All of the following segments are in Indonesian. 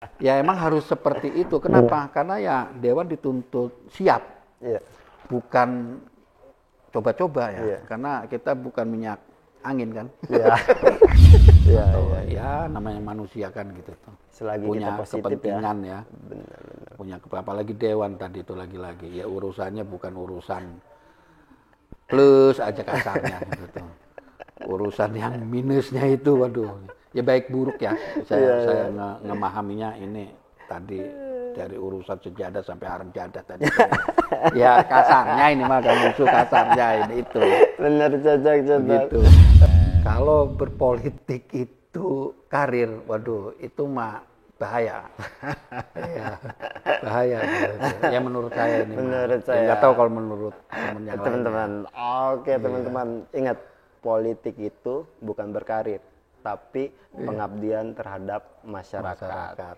Ya emang harus seperti itu. Kenapa? Karena ya dewan dituntut siap, Iya. bukan coba-coba ya. Iya. Karena kita bukan minyak angin kan. Iya. Iya, Atau iya, iya. ya namanya manusia kan gitu tuh. Selagi Punya kita positif kepentingan ya. Benar. Punya apalagi dewan tadi itu lagi-lagi. Ya urusannya bukan urusan plus aja kasarnya gitu tuh. Urusan yang minusnya itu waduh. Ya baik buruk ya. Saya ngemahaminya ini tadi dari urusan sejadah sampai haram jadah tadi. Ya kasarnya ini mah kan musuh kasarnya ini itu. Benar, cocok. Gitu. Kalau berpolitik itu karir, waduh itu mah bahaya. Ya, bahaya. Ya menurut saya ini. Menurut saya. Nggak tahu kalau menurut teman yang lain. Teman-teman. Oke, teman-teman. Ingat, politik itu bukan berkarir, tapi pengabdian terhadap masyarakat.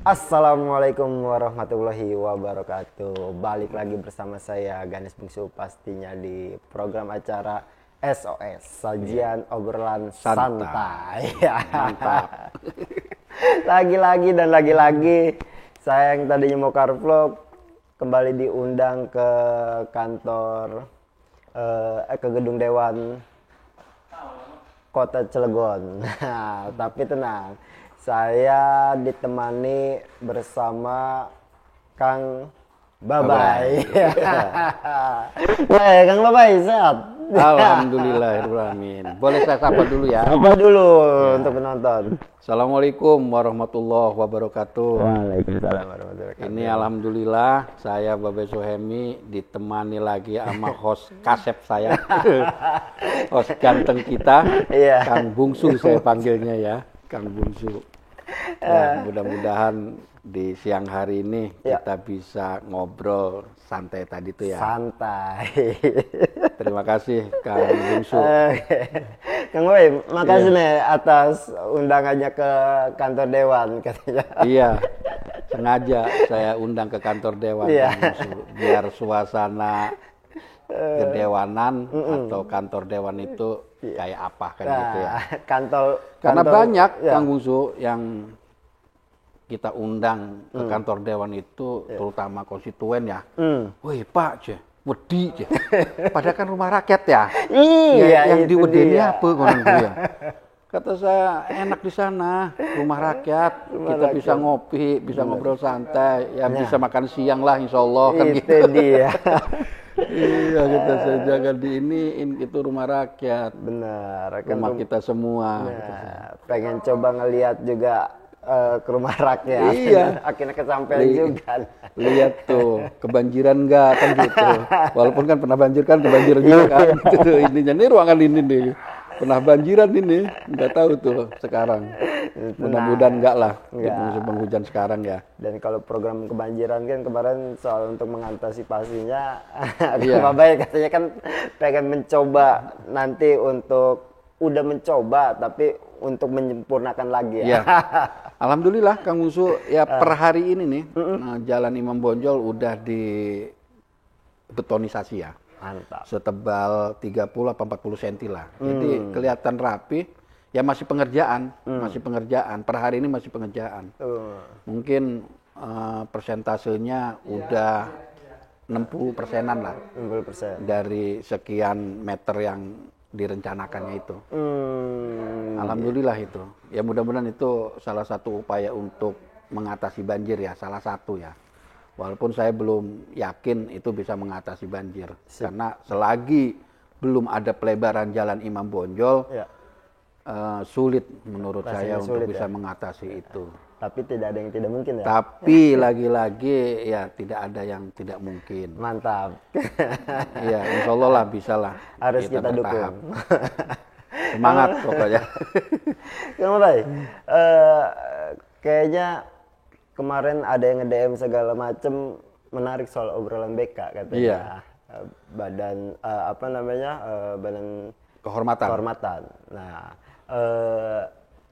Assalamualaikum warahmatullahi wabarakatuh. Balik lagi bersama saya Ganes Bungsu, pastinya di program acara SOS, sajian obrolan santai. Mantap. Lagi-lagi saya yang tadinya mau carvlog kembali diundang ke kantor ke gedung Dewan Kota Cilegon. Tapi tenang, saya ditemani bersama Kang Babay. Wah, Kang Babay sehat? Alhamdulillahirrahmanirrahim. Boleh saya sapa dulu ya? Apa dulu untuk penonton? Assalamualaikum warahmatullahi wabarakatuh. Waalaikumsalam warahmatullahi wabarakatuh. Ini alhamdulillah saya Babay Suhemi ditemani lagi sama host kasep saya. Host ganteng kita, Iya. Kang Bungsu saya panggilnya ya, Kang Bungsu. Ya, mudah-mudahan di siang hari ini kita bisa ngobrol santai tadi tuh ya. Santai. Terima kasih Kang Bungsu. Kang Boy, makasih nih atas undangannya ke kantor Dewan katanya. Iya, sengaja saya undang ke kantor Dewan Kang Bungsu, biar suasana kedewanan atau kantor Dewan itu kayak apa kan gitu ya. Karena banyak Kang Bungsu yang kita undang ke kantor Dewan itu terutama konstituen ya. Woi Pak je, wedi je. Padahal kan rumah rakyat ya. Iya, yang diwedeni dia. apa konon ya. Kata saya enak di sana, rumah rakyat, kita bisa ngopi, bisa ngobrol santai, ya bisa makan siang lah insya Allah kan gitu. Dia. Iya kita jangan diiniin itu rumah rakyat. Benar. Rumah kita semua. Pengen coba ngelihat juga ke rumah rakyat. Iya. Akhirnya kesampaian juga. Lihat tuh kebanjiran enggak kan gitu. Walaupun kan pernah banjir kan kebanjiran juga kan. Gitu. Ini ruangan ini nih. Pernah banjiran ini, nggak tahu tuh sekarang. Mudah-mudahan enggak lah, musim penghujan sekarang ya. Dan kalau program kebanjiran kan kemarin soal untuk mengantisipasinya, Babay katanya kan pengen mencoba nanti untuk udah mencoba tapi untuk menyempurnakan lagi ya. Alhamdulillah Kang Bungsu ya per hari ini nih Jalan Imam Bonjol udah dibetonisasi ya. Mantap. Setebal 30 atau 40 cm lah. Jadi kelihatan rapi. Ya masih pengerjaan, per hari ini masih pengerjaan. Mungkin persentasenya udah 60%-an lah. 60%. Dari sekian meter yang direncanakannya itu. Alhamdulillah itu. Ya mudah-mudahan itu salah satu upaya untuk mengatasi banjir ya, salah satu ya. Walaupun saya belum yakin itu bisa mengatasi banjir. Karena selagi belum ada pelebaran Jalan Imam Bonjol, sulit menurut saya untuk bisa mengatasi itu. Tapi tidak ada yang tidak mungkin ya? Tapi lagi-lagi ya tidak ada yang tidak mungkin. Mantap. Iya, insya Allah lah bisa lah. Harus kita dukung. Semangat pokoknya. Kang Babay, kayaknya kemarin ada yang nge-DM segala macem menarik soal obrolan BK katanya. Iya. badan badan kehormatan. Nah,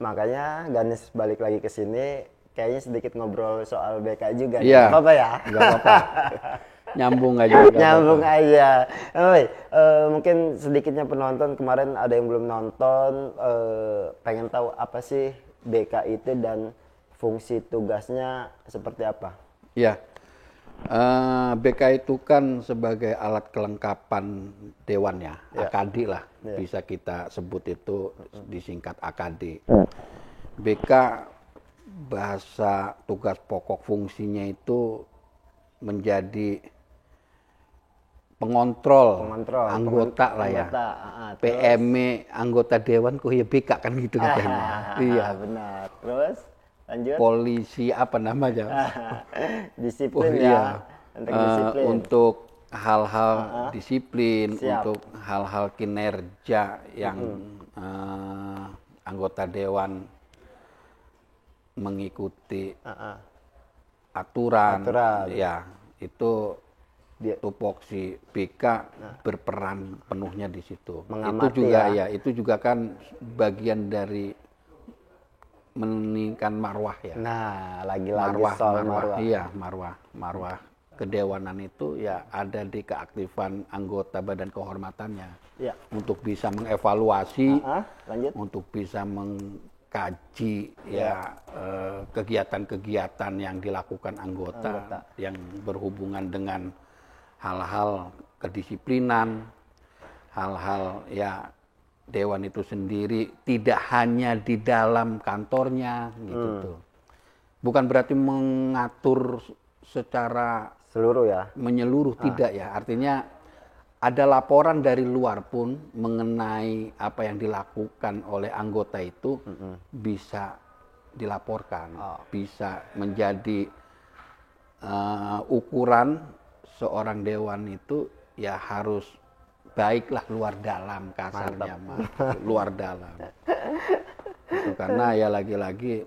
makanya Ganes balik lagi ke sini, kayaknya sedikit ngobrol soal BK juga. Iya. Apa ya? Nggak apa-apa. Nyambung aja. Nyambung aja. Mungkin sedikitnya penonton kemarin ada yang belum nonton, pengen tahu apa sih BK itu dan fungsi tugasnya seperti apa? Iya. BK itu kan sebagai alat kelengkapan dewan ya, AKD lah, bisa kita sebut itu disingkat AKD. BK bahasa tugas pokok fungsinya itu menjadi pengontrol anggota lah ya. PME anggota dewan kok ya BK kan gitu katanya. Iya benar. Terus lanjut. Polisi apa namanya? Disiplin ya. Untuk disiplin. Untuk hal-hal disiplin, untuk hal-hal kinerja yang anggota dewan mengikuti aturan. Ya itu tupoksi BK berperan penuhnya di situ. Itu juga kan bagian dari meningkatkan marwah ya. Nah, lagi-lagi soal marwah. Iya, marwah kedewanan itu ya ada di keaktifan anggota badan kehormatannya. Ya. Untuk bisa mengevaluasi, lanjut. untuk bisa mengkaji kegiatan-kegiatan yang dilakukan anggota yang berhubungan dengan hal-hal kedisiplinan, hal-hal ya dewan itu sendiri tidak hanya di dalam kantornya gitu tuh. Bukan berarti mengatur secara menyeluruh tidak ya. Artinya ada laporan dari luar pun mengenai apa yang dilakukan oleh anggota itu bisa dilaporkan, bisa menjadi ukuran seorang dewan itu ya harus baiklah luar dalam, kasarnya mah luar dalam. Itu karena ya lagi-lagi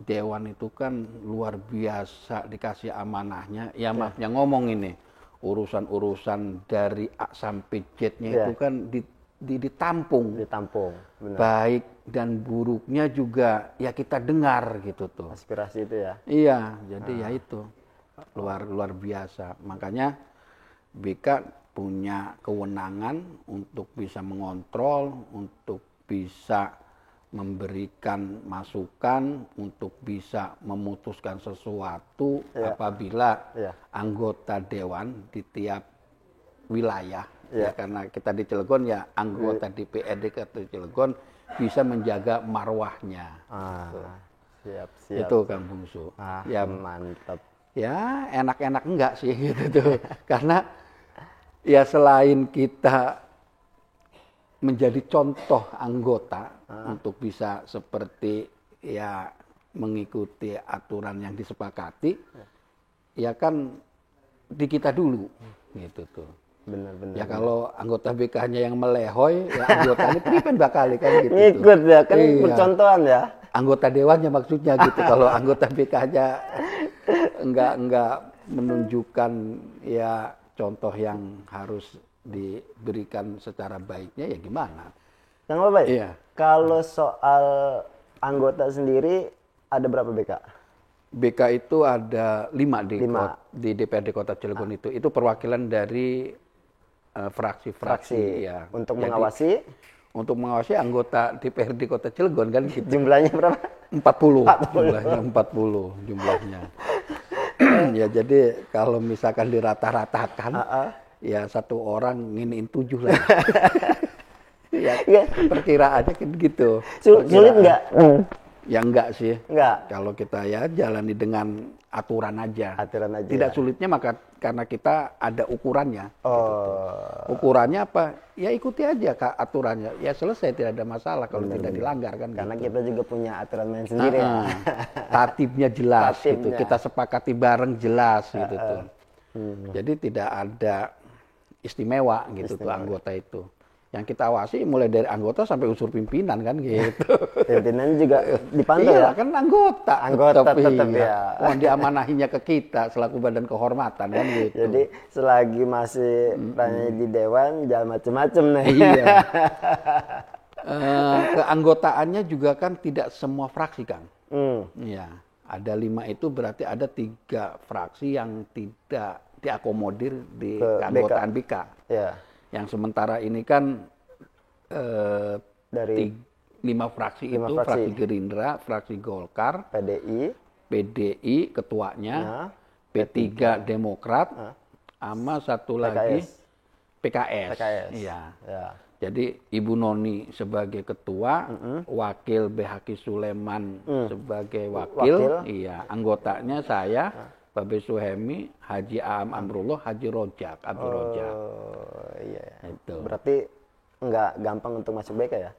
dewan itu kan luar biasa dikasih amanahnya. Ya maafnya ngomong ini, urusan-urusan dari A sampai Z-nya itu kan ditampung. Benar. Baik dan buruknya juga ya kita dengar gitu tuh. Aspirasi itu ya. Iya, jadi ya itu luar biasa. Makanya BK punya kewenangan untuk bisa mengontrol, untuk bisa memberikan masukan, untuk bisa memutuskan sesuatu apabila anggota dewan di tiap wilayah, ya karena kita di Cilegon ya anggota DPRD Kota Cilegon bisa menjaga marwahnya. Siap. Itu Kang Bungsu. Ya mantap. Ya enak-enak enggak sih gitu tuh, karena ya selain kita menjadi contoh anggota untuk bisa seperti ya mengikuti aturan yang disepakati, ya kan di kita dulu gitu tuh. Benar. Ya kalau anggota BK-nya yang melehoy, ya anggotanya pripen bakal kan gitu. Ngikut ya kan percontohan ya. Anggota dewannya maksudnya gitu. Kalau anggota BK-nya enggak menunjukkan ya contoh yang harus diberikan secara baiknya ya gimana? Yang baik. Iya. Kalau soal anggota sendiri ada berapa BK? BK itu ada 5 di DPRD Kota Cilegon itu. Itu perwakilan dari fraksi-fraksi ya. Untuk mengawasi? Untuk mengawasi anggota DPRD Kota Cilegon kan gitu. Jumlahnya berapa? 40. Jumlahnya. Ya jadi kalau misalkan dirata-ratakan ya satu orang nginiin 7 lah. Ya perkiraannya kan gitu. Sulit nggak? Ya enggak sih. Enggak. Kalau kita ya jalani dengan aturan aja. Tidak sulitnya maka karena kita ada ukurannya. Ukurannya apa? Ya ikuti aja aturannya. Ya selesai, tidak ada masalah kalau tidak dilanggar kan. Karena gitu. kita juga punya aturan main sendiri. Tatibnya jelas gitu. Kita sepakati bareng jelas gitu tuh. Jadi tidak ada istimewa gitu tuh anggota itu. Yang kita awasi mulai dari anggota sampai unsur pimpinan kan gitu. Pimpinan juga dipantau ya? Kan anggota. Tetap iya. ya. Wah, diamanahinya ke kita selaku badan kehormatan kan gitu. Jadi selagi masih tanya di dewan jangan macem-macem nih. Iya. Keanggotaannya juga kan tidak semua fraksi Kang. Iya. Ada 5 itu berarti ada 3 fraksi yang tidak diakomodir di keanggotaan BK. Ya. Yang sementara ini kan dari 5 fraksi itu, fraksi Gerindra, fraksi Golkar, PDI ketuanya, P3 Demokrat, sama satu lagi PKS. Iya. Ya. Jadi Ibu Noni sebagai ketua, wakil BHQ Suleman sebagai wakil, iya, anggotanya saya, Babe Suhemi, Haji Aam Amrullah, Haji Rojak, Abdul Rojak. Iya. Itu. Berarti nggak gampang untuk masuk BK ya?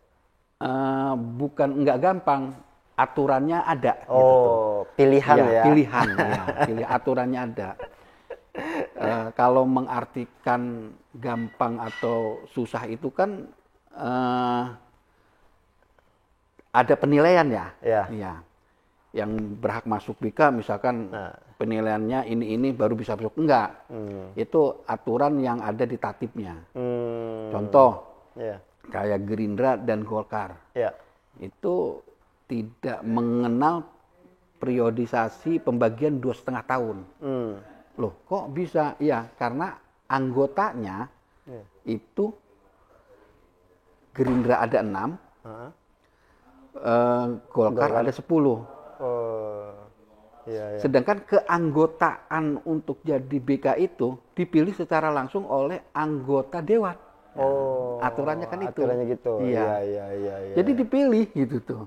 Bukan nggak gampang, aturannya ada. Pilihan ya? Pilihan, ya. Aturannya ada. Kalau mengartikan gampang atau susah itu kan ada penilaian ya. Iya. Yang berhak masuk BK misalkan penilaiannya ini baru bisa masuk, enggak. Itu aturan yang ada di tatipnya. Contoh kayak Gerindra dan Golkar itu tidak mengenal periodisasi pembagian 2,5 tahun. Loh kok bisa? Ya karena anggotanya itu Gerindra ada 6, Golkar ada 10. Sedangkan keanggotaan untuk jadi BK itu dipilih secara langsung oleh anggota dewan. Aturannya kan itu. Aturannya gitu. Iya. Jadi dipilih gitu tuh.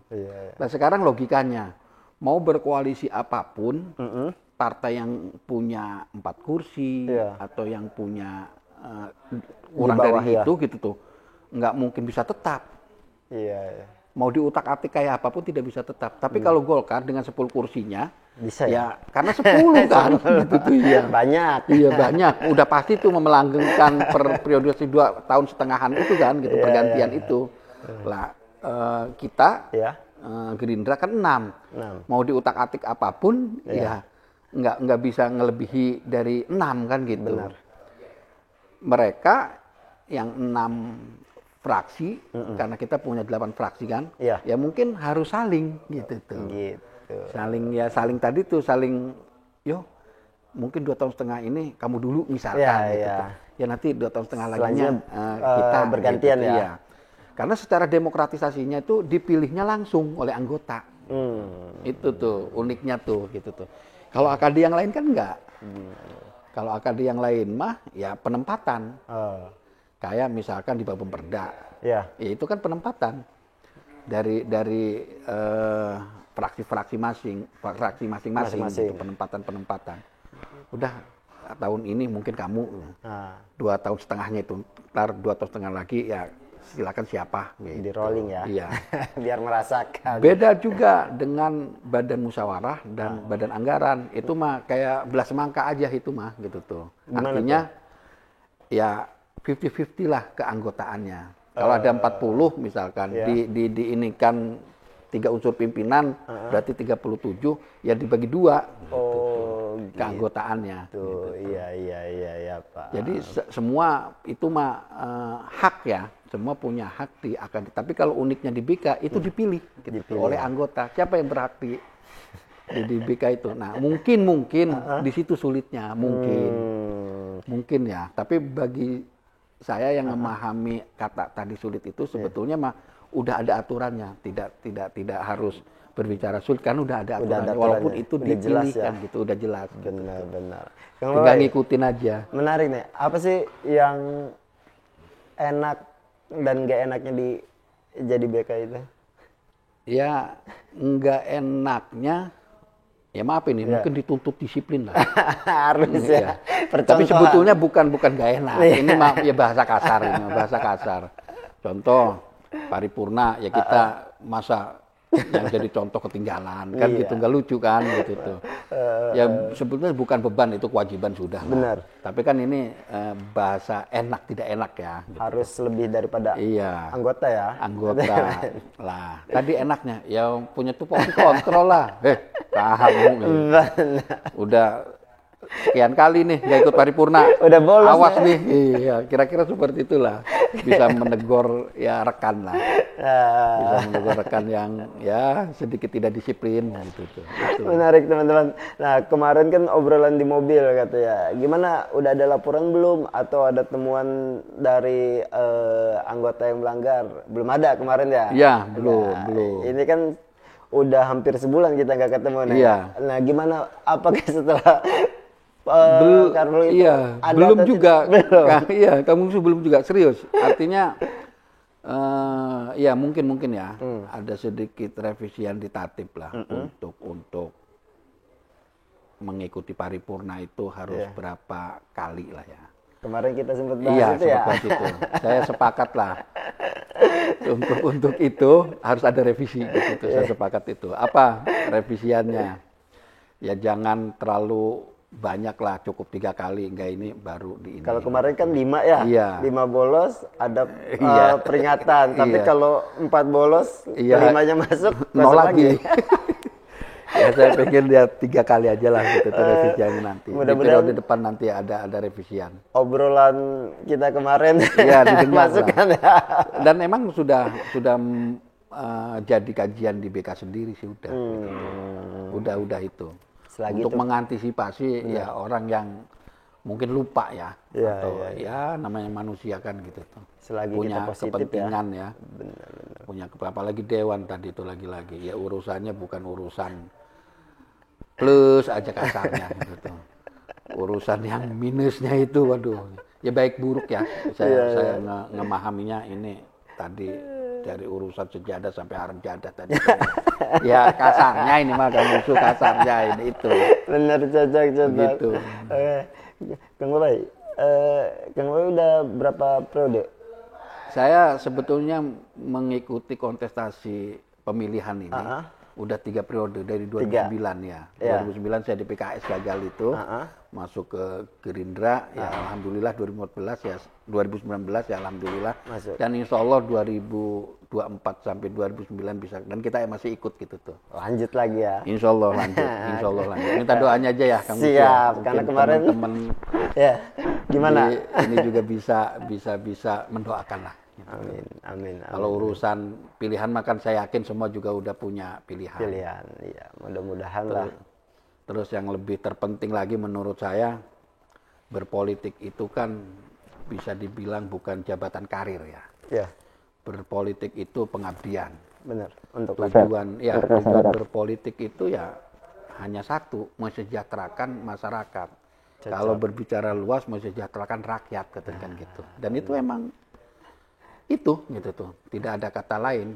Nah sekarang logikanya mau berkoalisi apapun, partai yang punya 4 kursi atau yang punya kurang dari itu gitu tuh, nggak mungkin bisa tetap. Mau diutak-atik kayak apapun tidak bisa tetap. Tapi kalau Golkar dengan 10 kursinya, bisa ya karena 10 kan, gitu tuh ya. Banyak. Iya banyak. Udah pasti tuh memelanggengkan per periode 2,5 tahun itu kan, gitu pergantian itu. Lah kita Gerindra kan 6. Mau diutak-atik apapun, ya nggak bisa ngelebihi dari 6 kan gitu. Benar. Mereka yang 6 fraksi, karena kita punya 8 fraksi kan, ya mungkin harus saling gitu tuh. Saling tadi tuh, mungkin 2,5 tahun ini kamu dulu misalkan gitu. Ya nanti 2,5 tahun laginya kita bergantian gitu, ya. Karena secara demokratisasinya itu dipilihnya langsung oleh anggota. Itu tuh uniknya tuh gitu tuh. Kalau AKD yang lain kan enggak. Kalau AKD yang lain mah ya penempatan. Kayak misalkan di Bapemperda, ya itu kan penempatan dari fraksi masing-masing gitu, penempatan. Udah tahun ini mungkin kamu 2,5 tahun itu, ntar 2,5 tahun lagi ya silakan siapa. Gitu. Di rolling ya. Iya. Biar merasakan. Beda juga dengan badan musyawarah dan badan anggaran, itu mah kayak belas semangka aja itu mah gitu tuh. Artinya ya 50-50 lah keanggotaannya. Kalau ada 40 misalkan, diinikan 3 unsur pimpinan, berarti 37, ya dibagi 2 gitu, keanggotaannya. Gitu. Iya Pak. Jadi semua itu mah hak ya, semua punya hak di AKD. Tapi kalau uniknya di BK itu dipilih gitu, oleh anggota. Siapa yang berhak di BK itu? Nah mungkin di situ sulitnya, mungkin ya. Tapi bagi saya yang memahami kata tadi sulit itu sebetulnya mah udah ada aturannya, tidak harus berbicara sulit kan udah ada aturannya, walaupun itu dipilih kan gitu, udah jelas. Benar. Tinggal ngikutin aja. Menarik nih, apa sih yang enak dan nggak enaknya di jadi BK itu? Ya nggak enaknya, ya maaf ini mungkin dituntut disiplin lah. Harus ya. Tapi sebetulnya bukan gak enak. Ini mah ya bahasa kasar ini, bahasa kasar. Contoh paripurna ya kita masa yang jadi contoh ketinggalan kan gitu, nggak lucu kan gitu tuh. Ya sebetulnya bukan beban, itu kewajiban sudah. Benar. Tapi kan ini bahasa enak tidak enak ya. Gitu. Harus lebih daripada anggota ya. Anggota lah. Tadi enaknya ya punya tupoksi kontrol lah. Kamu udah sekian kali nih nggak ikut paripurna, udah bolos awas nih. Iya, kira-kira seperti itulah, bisa menegur ya rekan lah, bisa menegur rekan yang ya sedikit tidak disiplin gitu. Menarik teman-teman. Nah kemarin kan obrolan di mobil katanya, gimana, udah ada laporan belum atau ada temuan dari anggota yang melanggar? Belum ada kemarin ya? Iya, belum. Ini kan udah hampir sebulan kita nggak ketemu nih. Iya. Nah gimana, apakah setelah Carlo itu ada belum juga. Belum. Iya, kamu belum juga, serius. Artinya ya mungkin ya ada sedikit revisian di tatip lah untuk mengikuti paripurna itu harus berapa kali lah ya. Kemarin kita sempat bahas itu ya. Itu. Saya sepakat lah untuk itu harus ada revisi gitu. Saya sepakat itu. Apa revisiannya? Ya jangan terlalu banyak lah, cukup 3 kali, enggak ini baru di ini. Kalau kemarin kan 5 ya, iya. 5 bolos ada peringatan, tapi kalau 4 bolos, 5-nya masuk, 0 lagi. Ya saya pikir dia 3 kali aja lah gitu revisiannya nanti. Di periode depan nanti ada revisian. Obrolan kita kemarin didengar masukkan lah. Dan emang sudah jadi kajian di BK sendiri sih udah. Udah itu. Untuk mengantisipasi ya orang yang mungkin lupa ya, atau ya namanya manusia kan gitu tuh. Selagi punya kita positif kepentingan ya. Benar. Punya apalagi dewan tadi itu lagi-lagi ya urusannya bukan urusan plus aja kasarnya gitu tuh. Urusan yang minusnya itu waduh. Ya baik buruk ya. Saya ngemahaminya ini tadi dari urusan sejadah sampai haram jadah tadi. Ya kasarnya ini mah kamu musuh kasarnya ini itu. Benar, cocok. Gitu. Kang Babai, udah berapa periode? Saya sebetulnya mengikuti kontestasi pemilihan ini udah 3 periode dari 2009 ya. 2009 saya di PKS gagal itu, masuk ke Gerindra ya alhamdulillah, 2014 ya 2019 ya alhamdulillah. Masuk. Dan insya Allah 2024 sampai 2009 bisa, dan kita masih ikut gitu tuh. Lanjut lagi ya. Insya Allah lanjut. Minta doanya aja ya kamu. Siap, karena kemarin teman-teman ya gimana? Ini juga bisa mendoakan lah. Amin. Kalau urusan pilihan makan saya yakin semua juga udah punya pilihan. Iya, mudah-mudahan lah. Terus yang lebih terpenting lagi menurut saya, berpolitik itu kan bisa dibilang bukan jabatan karir ya. Iya. Berpolitik itu pengabdian. Benar. Untuk tujuan berpolitik itu ya hanya satu, mensejahterakan masyarakat. Kalau berbicara luas, mensejahterakan rakyat katakan gitu. Dan itu emang itu gitu tuh, tidak ada kata lain.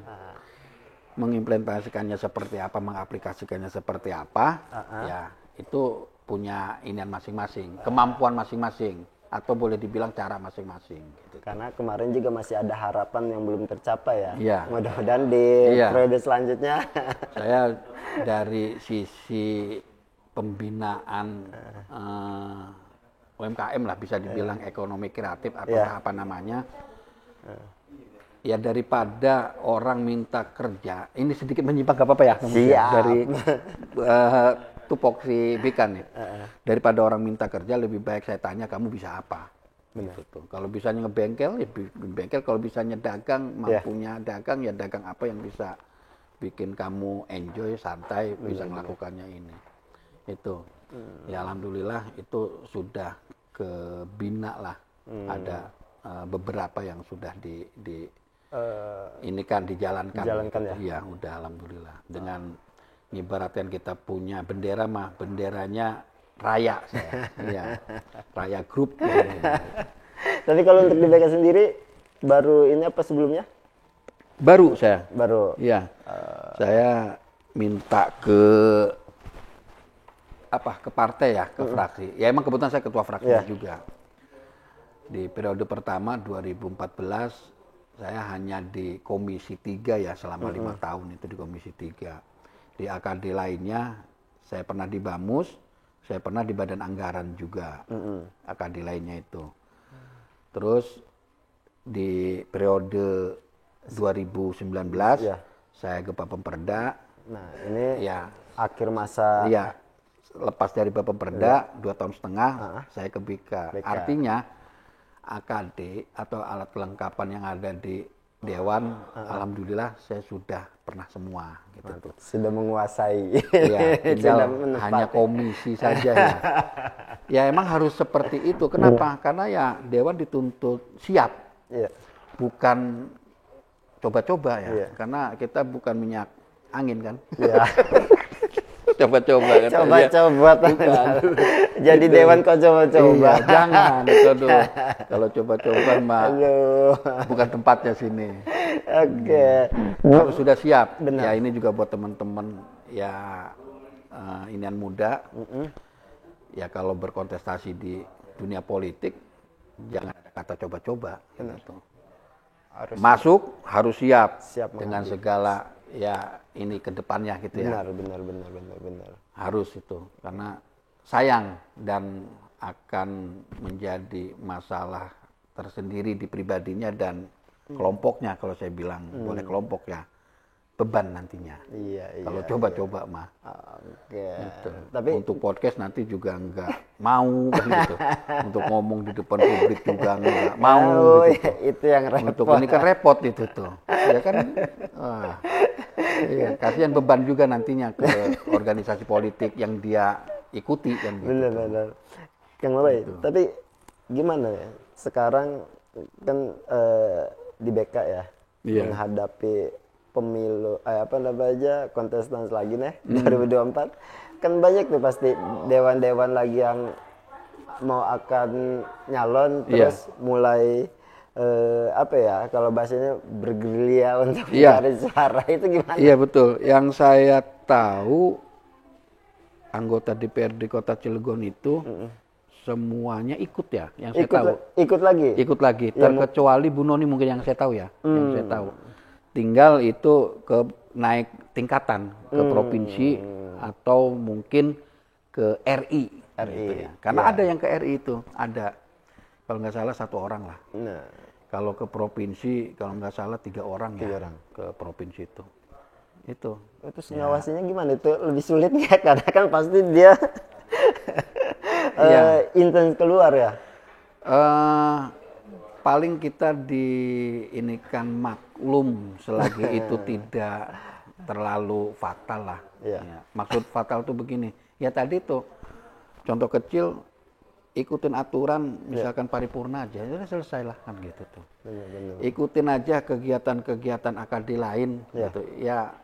Mengimplementasikannya seperti apa, mengaplikasikannya seperti apa, ya itu punya inian masing-masing, kemampuan masing-masing, atau boleh dibilang cara masing-masing. Gitu. Karena kemarin juga masih ada harapan yang belum tercapai ya. Iya. Mudah-mudahan di periode selanjutnya. Saya dari sisi pembinaan UMKM lah bisa dibilang ekonomi kreatif atau apa namanya. Ya daripada orang minta kerja, ini sedikit menyimpang gak apa-apa ya? Siap. Dari tupoksi BK nih. Daripada orang minta kerja, lebih baik saya tanya kamu bisa apa? Gitu. Kalau bisanya ngebengkel, ya bengkel. Kalau bisanya dagang, mampunya dagang, ya dagang apa yang bisa bikin kamu enjoy, santai, bisa melakukannya ini. Itu. Ya alhamdulillah itu sudah kebina lah. Ada beberapa yang sudah ini kan dijalankan ya? Iya, udah alhamdulillah. Dengan ibaratkan kita punya bendera mah, benderanya Raya saya. Iya. Raya Group. Tapi kalau untuk di BK sendiri baru ini apa sebelumnya? Baru saya. Baru. Iya. Saya minta ke partai ya, ke fraksi. Ya emang kebetulan saya ketua fraksi juga. Di periode pertama 2014 saya hanya di Komisi 3 ya selama 5 tahun itu di Komisi 3. Di AKD lainnya saya pernah di Bamus, saya pernah di Badan Anggaran juga. AKD lainnya itu. Terus di periode 2019 saya ke Bapemperda. Nah, ini ya akhir masa. Iya. Lepas dari Bapemperda 2 tahun setengah saya ke BK. Artinya AKD atau alat kelengkapan yang ada di Dewan, alhamdulillah saya sudah pernah semua gitu. Sudah menguasai. Ya, tinggal hanya komisi saja ya. Ya emang harus seperti itu. Kenapa? Karena ya Dewan dituntut siap. Bukan coba-coba ya. Karena kita bukan minyak angin kan. Coba-coba kan. Coba-coba. Jadi gitu. Dewan kok coba-coba. Iya, jangan. Kalau coba-coba mah bukan tempatnya sini. Oke. Harus sudah siap. Benar. Ya ini juga buat teman-teman ya inian muda. Ya kalau berkontestasi di dunia politik jangan ada kata coba-coba. Gitu. Masuk harus siap dengan segala ya ini ke depannya gitu ya. Benar. Harus itu karena sayang dan akan menjadi masalah tersendiri di pribadinya dan kelompoknya kalau saya bilang boleh kelompok ya. Beban nantinya. Kalau coba-coba mah. Gitu. Tapi untuk podcast nanti juga enggak mau kan gitu. Untuk ngomong di depan publik juga enggak mau gitu. Itu yang repot. Untuk ini kan repot itu tuh. Ya kan. Iya, kasihan beban juga nantinya ke organisasi politik yang dia ikuti kan gitu. Benar. Kang Babai, gitu. Tapi gimana ya? Sekarang kan di BK ya menghadapi pemilu kontestan lagi nih 2024 kan banyak tuh pasti dewan-dewan lagi yang mau akan nyalon terus mulai kalau bahasanya bergerilya untuk mencari suara itu gimana? Iya betul. Yang saya tahu anggota DPRD Kota Cilegon itu semuanya ikut ya. Yang saya tahu. Ikut lagi. Terkecuali Bu Noni mungkin yang saya tahu ya. Yang saya tahu. Tinggal itu ke naik tingkatan ke provinsi atau mungkin ke RI. Gitu ya. Karena ada yang ke RI itu, ada kalau nggak salah 1 orang lah. Kalau ke provinsi kalau nggak salah 3 orang ya. 3 orang ke provinsi itu. Itu ngawasinya gimana? Itu lebih sulit ya karena kan pasti dia intens keluar ya. Paling kita diinikan maklum selagi itu tidak terlalu fatal lah. Ya. Maksud fatal tuh begini. Ya tadi tuh contoh kecil ikutin aturan misalkan paripurna aja sudah selesai lah kan gitu tuh. Benar. Ikutin aja kegiatan-kegiatan AKD lain gitu. Ya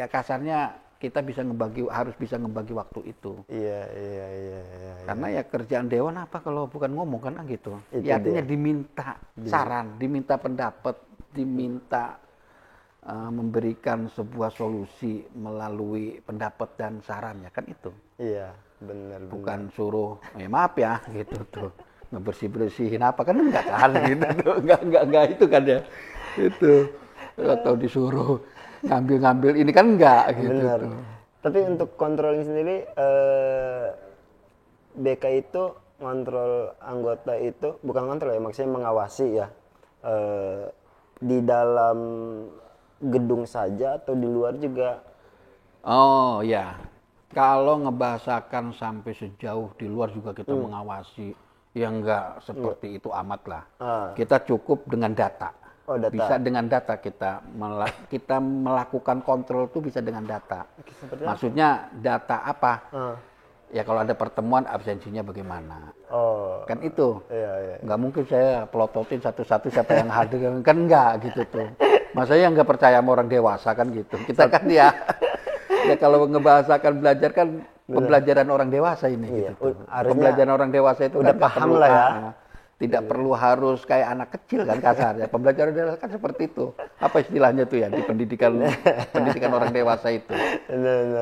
kasarnya kita harus bisa ngebagi waktu itu. Iya. Karena ya kerjaan dewan apa kalau bukan ngomong kan gitu. Ya artinya diminta saran, diminta pendapat, diminta memberikan sebuah solusi melalui pendapat dan sarannya kan itu. Iya, benar. Bukan suruh, maaf ya gitu tuh. Ngebersih-bersihin apa kan enggak kan gitu tuh. Enggak itu kan ya. Itu atau disuruh ngambil ini kan enggak gitu. Benar. Tapi untuk controlling sendiri BK itu ngontrol anggota itu bukan kontrol ya, maksudnya mengawasi ya di dalam gedung saja atau di luar juga. Oh ya, kalau ngebahasakan sampai sejauh di luar juga kita mengawasi, ya enggak seperti itu amat lah. Kita cukup dengan data. Data. Bisa dengan data kita melakukan kontrol tuh bisa dengan data. Maksudnya data apa? Ya kalau ada pertemuan absensinya bagaimana? Kan itu. Nggak mungkin saya pelototin satu-satu siapa yang hadir kan enggak gitu tuh. Masanya nggak percaya sama orang dewasa kan gitu. Kita kan ya kalau ngebahasakan belajar kan pembelajaran orang dewasa ini gitu. Pembelajaran orang dewasa itu udah kan paham lah ya. Tidak perlu harus kayak anak kecil kan kasarnya. Pembelajaran dewasa kan seperti itu. Apa istilahnya tuh ya di pendidikan orang dewasa itu.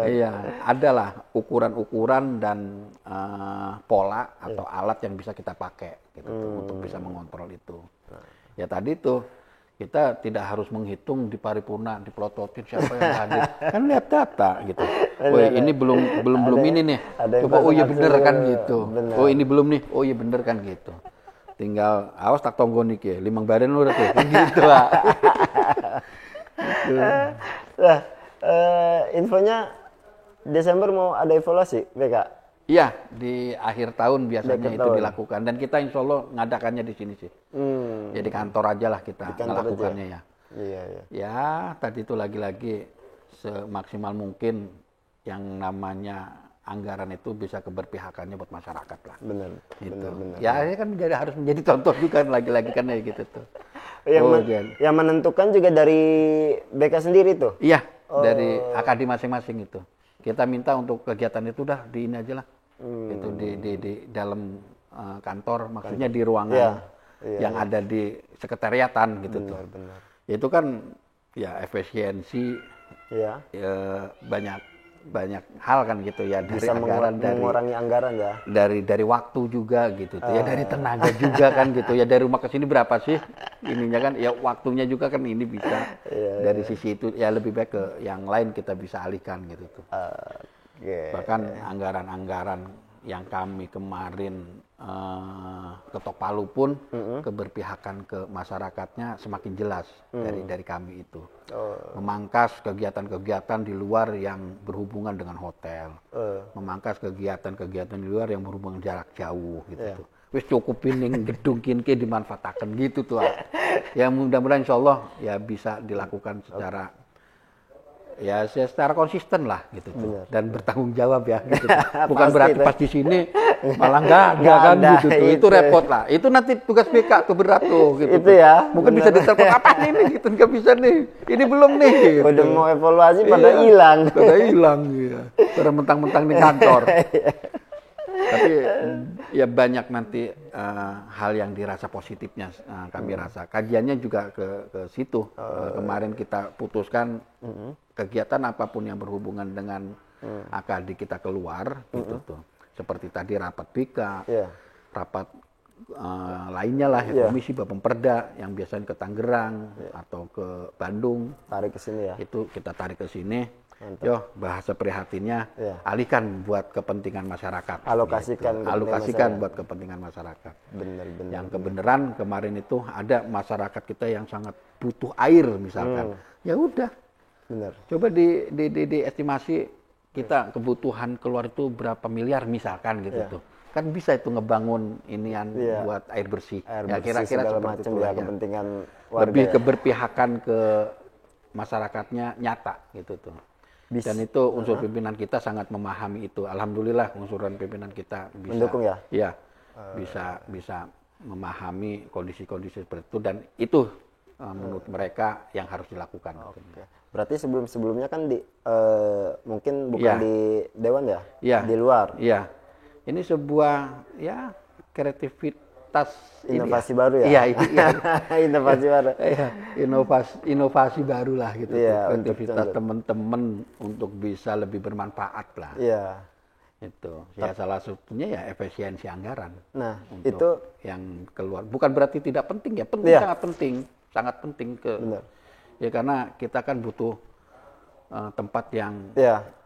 Iya, adalah ukuran-ukuran dan pola atau alat yang bisa kita pakai gitu untuk bisa mengontrol itu. Ya tadi tuh Kita tidak harus menghitung di paripurna, dipelototin siapa yang hadir. Kan lihat data gitu. Oh ini belum ini nih. Coba oh iya bener kan gitu. Bener. Oh ini belum nih. Oh iya bener kan gitu. Tinggal awas tak tonggo nih ya. 5 badan udah tuh. Gitu lah. Gitu. Nah, infonya Desember mau ada evaluasi BK? Iya, di akhir tahun biasanya itu dilakukan dan kita insya Allah ngadakannya di sini sih. Jadi kantor aja lah kita melakukannya ya. Iya. Ya, tadi itu lagi-lagi semaksimal mungkin yang namanya anggaran itu bisa keberpihakannya buat masyarakat lah. Benar. Gitu. Benar. Ya, ini kan harus menjadi contoh juga lagi-lagi kan ya gitu tuh. Yang menentukan juga dari BK sendiri tuh? Iya, dari AKD masing-masing itu. Kita minta untuk kegiatan itu udah di ini aja lah. Itu di dalam kantor, maksudnya di ruangan yang ada di sekretariatan gitu tuh. Benar. Itu kan ya efisiensi, ya, banyak hal kan gitu ya, dari bisa anggaran, mengurangi anggaran ya. Dari waktu juga gitu tuh. Ya dari tenaga juga kan gitu ya, dari rumah ke sini berapa sih ininya kan ya, waktunya juga kan ini bisa dari sisi itu ya, lebih baik ke yang lain kita bisa alihkan gitu tuh. Bahkan anggaran-anggaran yang kami kemarin ketok palu pun keberpihakan ke masyarakatnya semakin jelas dari kami itu. Memangkas kegiatan-kegiatan di luar yang berhubungan dengan hotel, memangkas kegiatan-kegiatan di luar yang berhubungan jarak jauh gitu tuh. Wis cukup ini gedung kinke dimanfaatkan gitu tuh. Ya mudah-mudahan insya Allah ya bisa dilakukan secara konsisten lah gitu tuh. Dan bertanggung jawab ya gitu. Bukan berarti pas di sini malah nggak ada kan gitu tuh. Itu repot lah. Itu nanti tugas BK tuh berat tuh gitu. Itu ya. Mungkin bisa ditelepon apa nih gitu, nggak bisa nih. Ini belum nih. Gitu. Udah mau evaluasi pada hilang. Ya. Pada mentang-mentang di kantor. Tapi ya banyak nanti hal yang dirasa positifnya kami rasa. Kajiannya juga ke situ. Kemarin kita putuskan kegiatan apapun yang berhubungan dengan AKD kita keluar gitu tuh. Seperti tadi rapat BK, rapat lainnya lah ya, komisi Bapemperda yang biasanya ke Tangerang atau ke Bandung. Tarik ke sini ya. Itu kita tarik ke sini. Yo, bahasa prihatinnya alihkan buat kepentingan masyarakat. Alokasikan buat kepentingan masyarakat. Benar. Yang kebenaran kemarin itu ada masyarakat kita yang sangat butuh air misalkan. Ya udah. Benar. Coba diestimasi kita kebutuhan keluar itu berapa miliar misalkan gitu tuh. Kan bisa itu ngebangun inian buat air bersih. Ya kira-kira seperti itu ya. Kepentingan warga. Lebih keberpihakan ke masyarakatnya nyata gitu tuh. Dan itu unsur pimpinan kita sangat memahami itu. Alhamdulillah unsuran pimpinan kita bisa mendukung ya? Iya. Bisa memahami kondisi-kondisi seperti itu, dan itu menurut mereka yang harus dilakukan. Berarti sebelumnya kan mungkin bukan di dewan ya? Iya. Di luar. Iya. Ini sebuah kreativitas inovasi baru ya? Iya. Inovasi baru. Iya, inovasi baru lah gitu. Kreativitas teman-teman untuk bisa lebih bermanfaat lah. Iya. Itu. Ya salah satunya ya efisiensi anggaran. Nah, untuk itu yang keluar. Bukan berarti tidak penting ya, sangat penting. Sangat penting Benar. Ya karena kita kan butuh tempat yang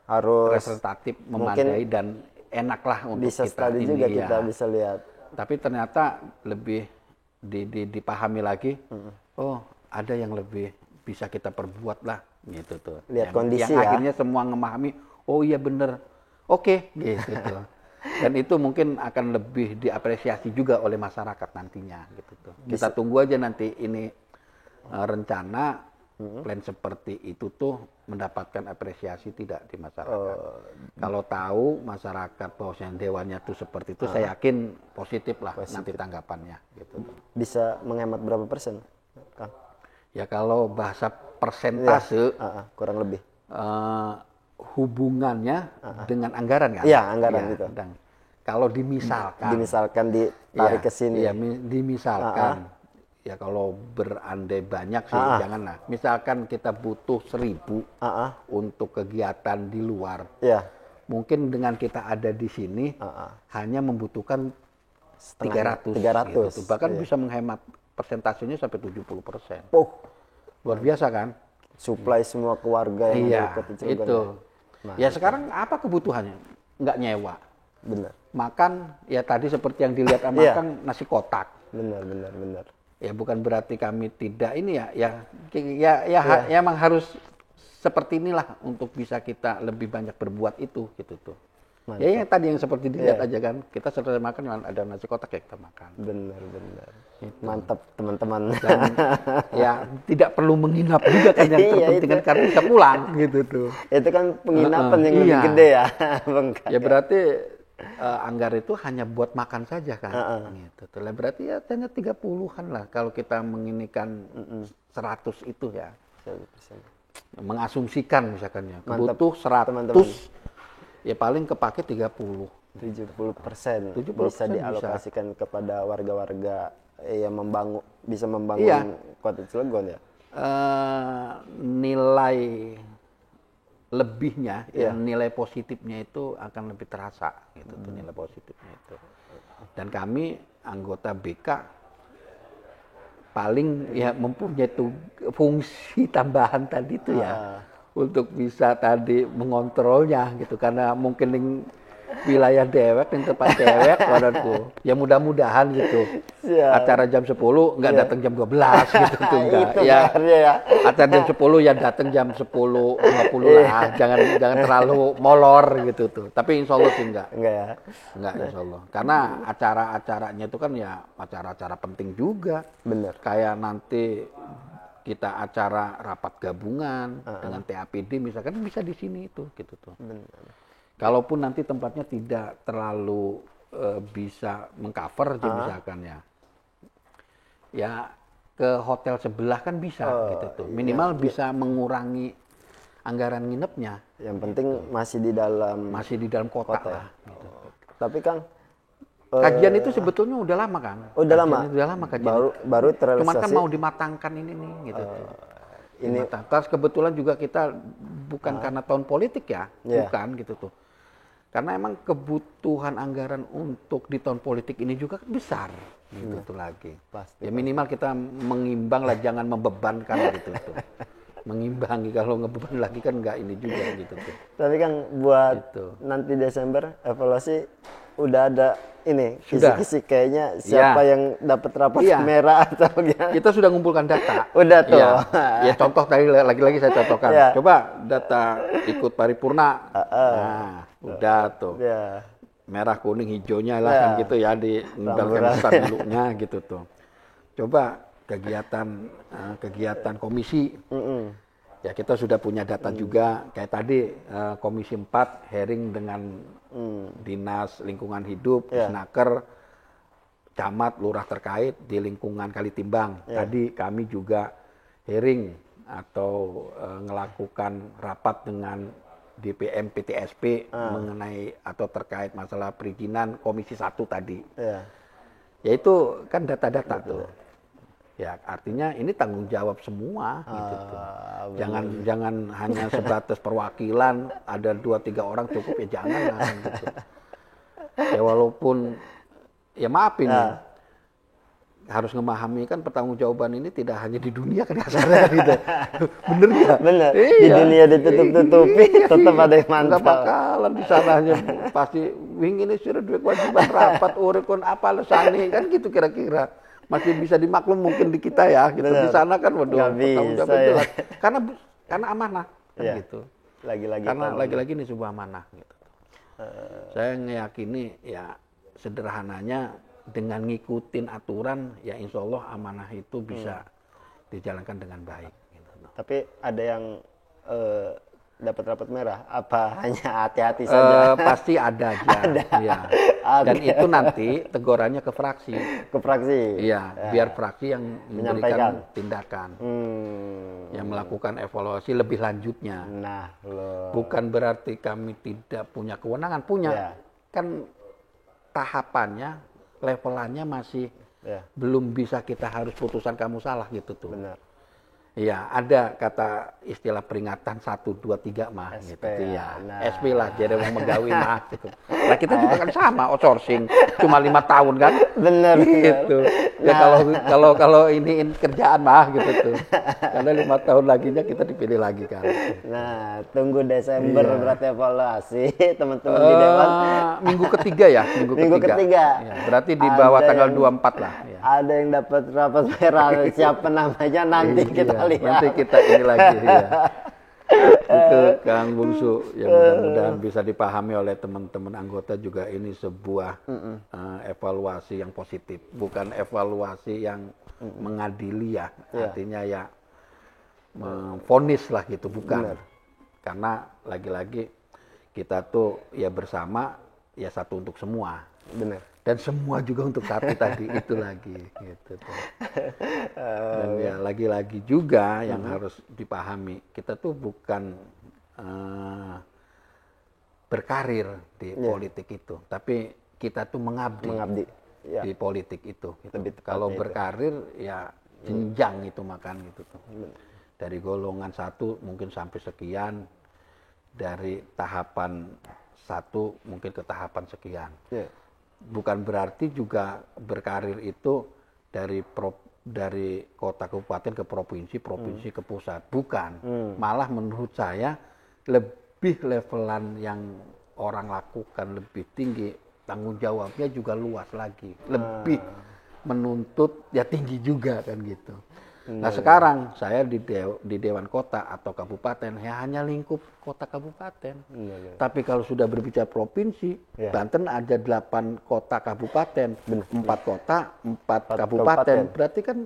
harus representatif, memadai dan enak lah untuk bisa kita study ini. Juga kita bisa lihat. Tapi ternyata lebih dipahami lagi, ada yang lebih bisa kita perbuat lah gitu tuh. Lihat kondisi yang akhirnya semua memahami, oh iya bener, oke, gitu tuh. Dan itu mungkin akan lebih diapresiasi juga oleh masyarakat nantinya gitu tuh. Kita tunggu aja nanti ini rencana plan seperti itu tuh mendapatkan apresiasi tidak di masyarakat. Kalau tahu masyarakat bahwasanya dewannya tuh seperti itu, saya yakin positif lah nanti tanggapannya gitu. Bisa menghemat berapa persen, Kang? Ya kalau bahasa persentase kurang lebih hubungannya dengan anggaran kan? Iya, anggaran itu. Kalau dimisalkan ditarik ke sini. Iya, dimisalkan. Ya kalau berandai banyak sih janganlah. Misalkan kita butuh 1.000 untuk kegiatan di luar. Mungkin dengan kita ada di sini hanya membutuhkan 300 gitu. Bahkan bisa menghemat persentasenya sampai 70%. Oh, luar biasa kan? Supply semua keluarga yang ikut Cilegon. Itu. Ya sekarang apa kebutuhannya? Nggak nyewa. Benar. Makan ya tadi seperti yang dilihat sama Kang, nasi kotak. Benar. Ya bukan berarti kami tidak ini ya emang harus seperti inilah untuk bisa kita lebih banyak berbuat itu gitu tuh. Mantap. Ya yang tadi yang seperti dilihat aja kan, kita selesai makan ada nasi kotak ya kita makan. Benar. Mantap teman-teman. Dan ya tidak perlu menginap juga kan yang terpenting kan karena bisa pulang gitu tuh. Itu kan penginapan yang lebih gede ya, Bang. Ya berarti anggar itu hanya buat makan saja kan. Gitu tuh. Berarti ya hanya 30-an lah kalau kita menginikan 100 itu ya. 100%. Mengasumsikan misalkan ya, kebutuh 100. Teman-teman. Ya paling kepake 30. 70% bisa dialokasikan kepada warga-warga yang bisa membangun kota Cilegon ya. Nilai lebihnya, nilai positifnya itu akan lebih terasa gitu tuh, nilai positifnya itu. Dan kami anggota BK paling ya mempunyai fungsi tambahan tadi itu ya. Untuk bisa tadi mengontrolnya gitu karena mungkin di wilayah dewek di tempat dewek waduh ya mudah-mudahan gitu acara jam 10 nggak datang jam 12 gitu tuh enggak ya acara jam 10 ya datang jam 10.20 lah jangan terlalu molor gitu tuh tapi insya Allah sih enggak insya Allah karena acara-acaranya itu kan ya acara-acara penting juga bener kayak nanti kita acara rapat gabungan dengan TAPD misalkan bisa di sini itu gitu tuh. Benar. Kalaupun nanti tempatnya tidak terlalu bisa mengcover misalkan ya ke hotel sebelah kan bisa gitu tuh. Minimal bisa mengurangi anggaran nginepnya. Yang penting gitu. masih di dalam kota lah. Gitu. Tapi Kang kajian itu sebetulnya udah lama kan? Udah lama kajian. Baru terrealisasi. Cuman kan mau dimatangkan ini nih gitu. Ini terus kebetulan juga kita bukan karena tahun politik ya, bukan gitu tuh. Karena emang kebutuhan anggaran untuk di tahun politik ini juga besar gitu tuh lagi. Pasti. Ya minimal kita mengimbang lah, jangan membebankan gitu tuh. Mengimbangi, kalau ngebeban lagi kan nggak ini juga gitu tuh. Tapi Kang buat nanti Desember evaluasi udah ada ini kisi-kisi kayaknya siapa yang dapat rapot merah atau gimana? Kita sudah ngumpulkan data. Udah tuh. Ya contoh tadi lagi-lagi saya contohkan. Coba data ikut paripurna. Nah, udah tuh. Merah, kuning, hijaunya lah kan gitu ya di dalam pemilunya gitu tuh. Coba kegiatan komisi. Ya kita sudah punya data juga kayak tadi Komisi 4 hearing dengan Dinas Lingkungan Hidup, Snaker, camat, lurah terkait di lingkungan Kalitimbang. Tadi kami juga hearing atau melakukan rapat dengan DPM PTSP mengenai atau terkait masalah perizinan Komisi 1 tadi. Ya itu kan data-data tuh. Ya artinya ini tanggung jawab semua gitu tuh. Jangan hanya sebatas perwakilan ada 2-3 orang cukup ya jangan lah gitu. Ya walaupun ya maaf ini harus memahami kan pertanggungjawaban ini tidak hanya di dunia kan kasarnya gitu. Bener nggak? Bener. Di dunia ditutup-tutupi tetap ada yang mantap. Nggak bakalan di sananya pasti wing ini sudah dua kewajiban rapat urekon apa lesani kan gitu kira-kira. Masih bisa dimaklum mungkin di kita ya gitu. Di sana kan waduh bertanggung jawab jelas. Karena amanah kan gitu. Lagi-lagi ini sebuah amanah gitu. Saya meyakini ya sederhananya dengan ngikutin aturan ya insya Allah amanah itu bisa dijalankan dengan baik gitu. Tapi ada yang dapat rapot merah apa hanya hati-hati saja? Pasti ada aja. Ya. Dan itu nanti tegurannya ke fraksi. Ke fraksi. Iya, biar fraksi yang memberikan tindakan. Yang melakukan evaluasi lebih lanjutnya. Nah, bukan berarti kami tidak punya kewenangan, punya. Kan tahapannya, levelannya masih belum bisa kita harus putusan kamu salah gitu tuh. Benar. Iya, ada kata istilah peringatan 1, 2, 3 mah SP, gitu ya. nah. SP lah, jadi mau megawi mah gitu. Nah kita juga kan sama outsourcing, cuma 5 tahun kan. Bener. Gitu. Ya kalau ini kerjaan mah gitu tuh. Karena 5 tahun laginya kita dipilih lagi kan. Nah, tunggu Desember berarti evaluasi teman-teman di Dewan. Minggu ketiga ya, minggu ketiga. Ya, berarti di bawah tanggal 24 lah. Ya. Ada yang dapat rapat merah, siapa namanya nanti kita lihat. Nanti kita ini lagi ya. Itu Kang Bungsu yang mudah-mudahan bisa dipahami oleh teman-teman anggota juga ini sebuah evaluasi yang positif, bukan evaluasi yang mengadili ya. Artinya ya memvonis lah gitu, bukan. Bener. Karena lagi-lagi kita tuh ya bersama ya satu untuk semua. Benar. Dan semua juga untuk satu tadi itu lagi gitu. Dan ya lagi-lagi juga yang harus dipahami, kita tuh bukan berkarir di politik itu, tapi kita tuh mengabdi di politik itu. Gitu. Kalau berkarir ya jenjang itu makan gitu tuh. Dari golongan 1 mungkin sampai sekian, dari tahapan 1 mungkin ke tahapan sekian. Bukan berarti juga berkarir itu dari kota kabupaten ke provinsi, provinsi ke pusat. Bukan. Malah menurut saya lebih levelan yang orang lakukan lebih tinggi, tanggung jawabnya juga luas lagi. Lebih menuntut ya tinggi juga kan gitu. Nah sekarang saya di Dewan Kota atau Kabupaten ya hanya lingkup kota kabupaten. Tapi kalau sudah berbicara provinsi, Banten ada 8 kota kabupaten, 4 kota, 4 kabupaten, berarti kan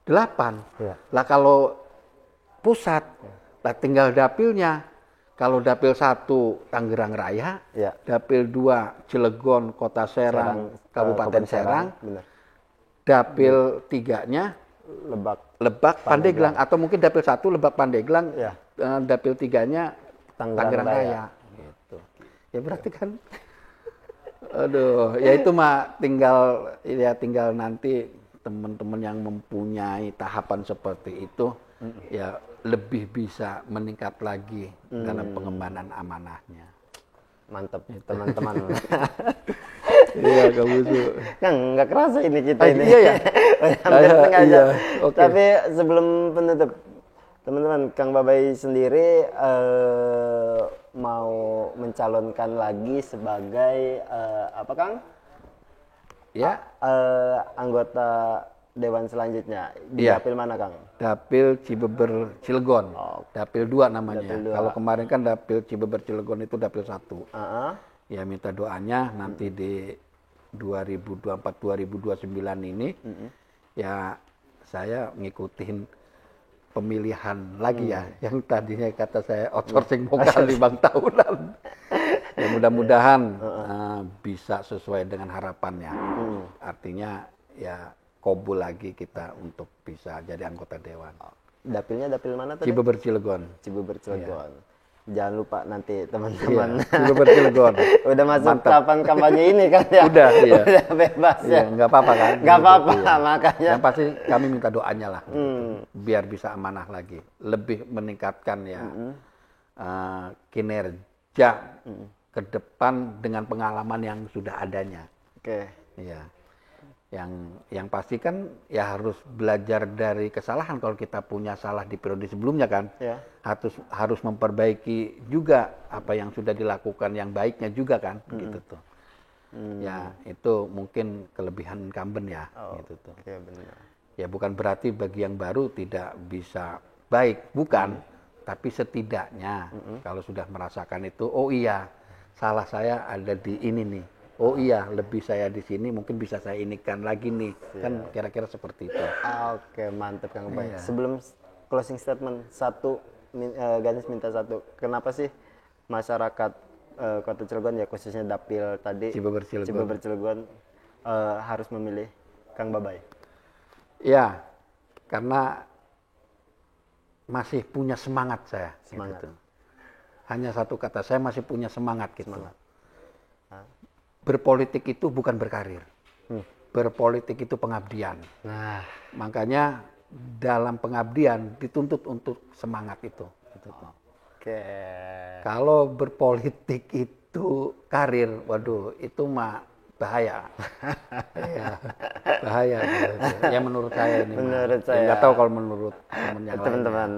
8. Lah kalau pusat, lah tinggal dapilnya. Kalau dapil 1 Tangerang Raya, dapil 2 Cilegon, Kota Serang, Kabupaten Serang, dapil 3-nya Lebak Pandeglang, atau mungkin dapil 1 Lebak Pandeglang, dapil 3-nya Tangerang Raya. Gitu. Ya berarti kan, aduh, ya itu mah tinggal nanti teman-teman yang mempunyai tahapan seperti itu, ya lebih bisa meningkat lagi dalam pengembangan amanahnya. Mantap teman-teman. Iya kamu tuh. Kang nggak kerasa ini kita ini. Iya ya. Iya. Okay. Tapi sebelum penutup, teman-teman, Kang Babay sendiri mau mencalonkan lagi sebagai apa Kang? Ya. Anggota Dewan selanjutnya di dapil mana Kang? Dapil Cibeber Cilegon. Dapil 2 namanya. Dapil 2. Kalau kemarin kan dapil Cibeber Cilegon itu dapil 1. Ya minta doanya nanti di 2024-2029 ini ya saya ngikutin pemilihan lagi ya yang tadinya kata saya outsourcing mau kali 5 tahunan. Ya mudah-mudahan bisa sesuai dengan harapannya. Artinya ya kobul lagi kita untuk bisa jadi anggota dewan. Dapilnya dapil mana tadi? Cibeber Cilegon. Cibeber Cilegon. Ya. Jangan lupa nanti teman-teman. Cibeber Cilegon. Udah masuk tahapan kampanye ini kan ya? Udah bebas ya. Nggak apa-apa kan? Nggak apa-apa makanya. Yang pasti kami minta doanya lah. Biar bisa amanah lagi. Lebih meningkatkan ya kinerja ke depan dengan pengalaman yang sudah adanya. Oke. Iya. Yang pasti kan ya harus belajar dari kesalahan. Kalau kita punya salah di periode sebelumnya kan, harus memperbaiki juga apa yang sudah dilakukan yang baiknya juga kan, gitu tuh. Ya itu mungkin kelebihan incumbent ya, gitu tuh. Benar. Ya bukan berarti bagi yang baru tidak bisa baik, bukan. Tapi setidaknya kalau sudah merasakan itu, oh iya salah saya ada di ini nih. Oh iya, lebih saya di sini mungkin bisa saya inikan lagi nih. Kan kira-kira seperti itu. Oke, mantap Kang Babay. Sebelum closing statement, Ganis minta satu. Kenapa sih masyarakat Kota Cilegon ya khususnya dapil tadi Cibeber Cilegon harus memilih Kang Babay? Ya, karena masih punya semangat saya. Semangat. Gitu. Hanya satu kata, saya masih punya semangat gitu. Semangat. Berpolitik itu bukan berkarir. Berpolitik itu pengabdian. Nah, makanya dalam pengabdian dituntut untuk semangat itu. Oke. Kalau berpolitik itu karir, waduh itu mah bahaya. Ya, bahaya. Ya menurut saya ini. Menurut saya. Nggak tahu kalau menurut teman yang teman-teman.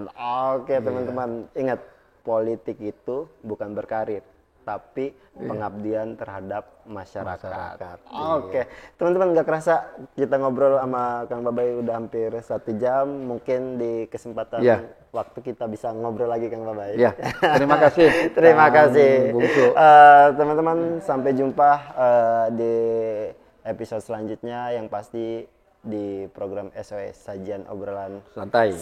Oke, teman-teman. Ingat, politik itu bukan berkarir, tapi pengabdian terhadap masyarakat. Oke, teman-teman, nggak kerasa kita ngobrol sama Kang Babay udah hampir 1 jam. Mungkin di kesempatan waktu kita bisa ngobrol lagi, Kang Babay. Ya, terima kasih. Terima kasih. Teman-teman, sampai jumpa di episode selanjutnya, yang pasti di program SOS, sajian obrolan santai.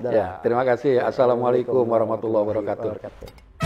Ya, terima kasih. Assalamualaikum warahmatullahi wabarakatuh.